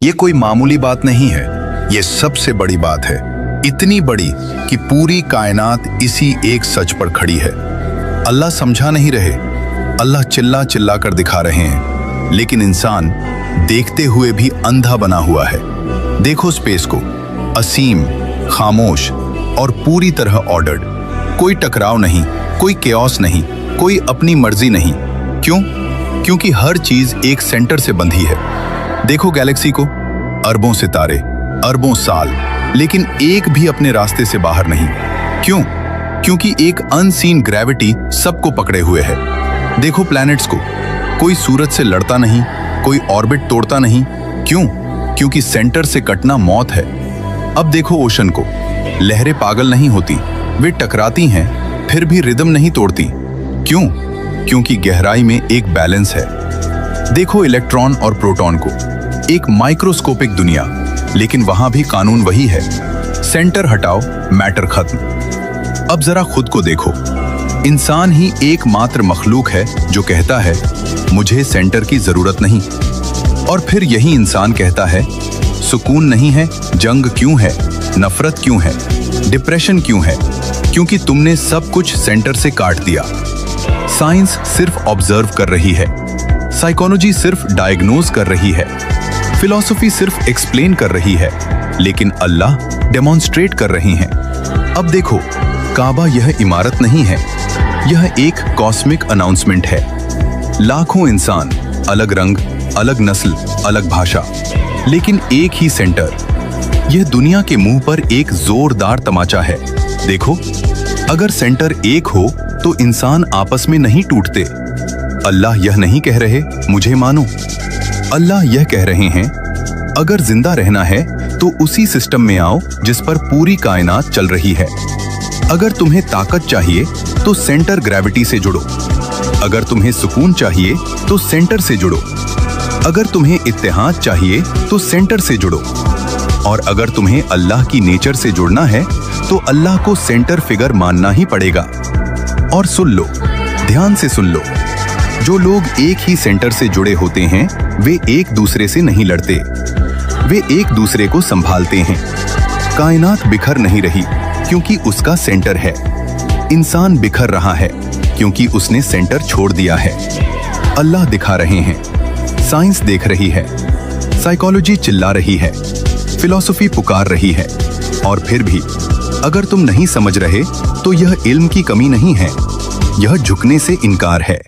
ये कोई मामूली बात नहीं है, ये सबसे बड़ी बात है। इतनी बड़ी कि पूरी कायनात इसी एक सच पर खड़ी है। अल्लाह समझा नहीं रहे, अल्लाह चिल्ला चिल्ला कर दिखा रहे हैं, लेकिन इंसान देखते हुए भी अंधा बना हुआ है। देखो स्पेस को, असीम, खामोश और पूरी तरह ऑर्डर्ड। कोई टकराव नहीं, कोई केओस नहीं, कोई अपनी मर्जी नहीं। क्यों? क्योंकि हर चीज एक सेंटर से बंधी है। देखो गैलेक्सी को, अरबों सितारे, अरबों साल, लेकिन एक भी अपने रास्ते से बाहर नहीं। क्यों? क्योंकि एक अनसीन ग्रेविटी सबको पकड़े हुए है। देखो प्लैनेट्स को, कोई सूरज से लड़ता नहीं, कोई ऑर्बिट तोड़ता नहीं। क्यों? क्योंकि सेंटर से कटना मौत है। अब देखो ओशन को, लहरें पागल नहीं होती, वे टकराती हैं फिर भी रिदम नहीं तोड़ती। क्यों? क्योंकि गहराई में एक बैलेंस है। देखो इलेक्ट्रॉन और प्रोटॉन को, एक माइक्रोस्कोपिक दुनिया, लेकिन वहां भी कानून वही है। सेंटर हटाओ, मैटर खत्म। अब जरा खुद को देखो, इंसान ही एकमात्र मखलूक है जो कहता है मुझे सेंटर की जरूरत नहीं। और फिर यही इंसान कहता है सुकून नहीं है, जंग क्यों है, नफरत क्यों है, डिप्रेशन क्यों है? क्योंकि तुमने सब कुछ सेंटर से काट दिया। साइंस सिर्फ ऑब्जर्व कर रही है, साइकोलॉजी सिर्फ डायग्नोज कर रही है, फिलॉसफी सिर्फ एक्सप्लेन कर रही है, लेकिन अल्लाह डेमोन्स्ट्रेट कर रही हैं। अब देखो, काबा यह इमारत नहीं है, यह एक कॉस्मिक अनाउंसमेंट है। लाखों इंसान, अलग रंग, अलग नस्ल, अलग भाषा, लेकिन एक ही सेंटर। यह दुनिया के मुंह पर एक जोरदार तमाचा है। देखो, अगर सेंटर एक हो तो इंसान आपस में नहीं टूटते। अल्लाह यह नहीं कह रहे मुझे मानो, अल्लाह यह कह रहे हैं अगर जिंदा रहना है तो उसी सिस्टम में आओ जिस पर पूरी कायनात चल रही है। अगर तुम्हें ताकत चाहिए तो सेंटर ग्रेविटी से जुड़ो, अगर तुम्हें सुकून चाहिए तो सेंटर से जुड़ो, अगर तुम्हें इत्तेहाद चाहिए तो सेंटर से जुड़ो, और अगर तुम्हें अल्लाह की नेचर से जुड़ना है तो अल्लाह को सेंटर फिगर मानना ही पड़ेगा। और सुन लो, ध्यान से सुन लो, जो लोग एक ही सेंटर से जुड़े होते हैं वे एक दूसरे से नहीं लड़ते, वे एक दूसरे को संभालते हैं। कायनात बिखर नहीं रही क्योंकि उसका सेंटर है, इंसान बिखर रहा है क्योंकि उसने सेंटर छोड़ दिया है। अल्लाह दिखा रहे हैं, साइंस देख रही है, साइकोलॉजी चिल्ला रही है, फिलॉसफी पुकार रही है, और फिर भी अगर तुम नहीं समझ रहे तो यह इल्म की कमी नहीं है, यह झुकने से इनकार है।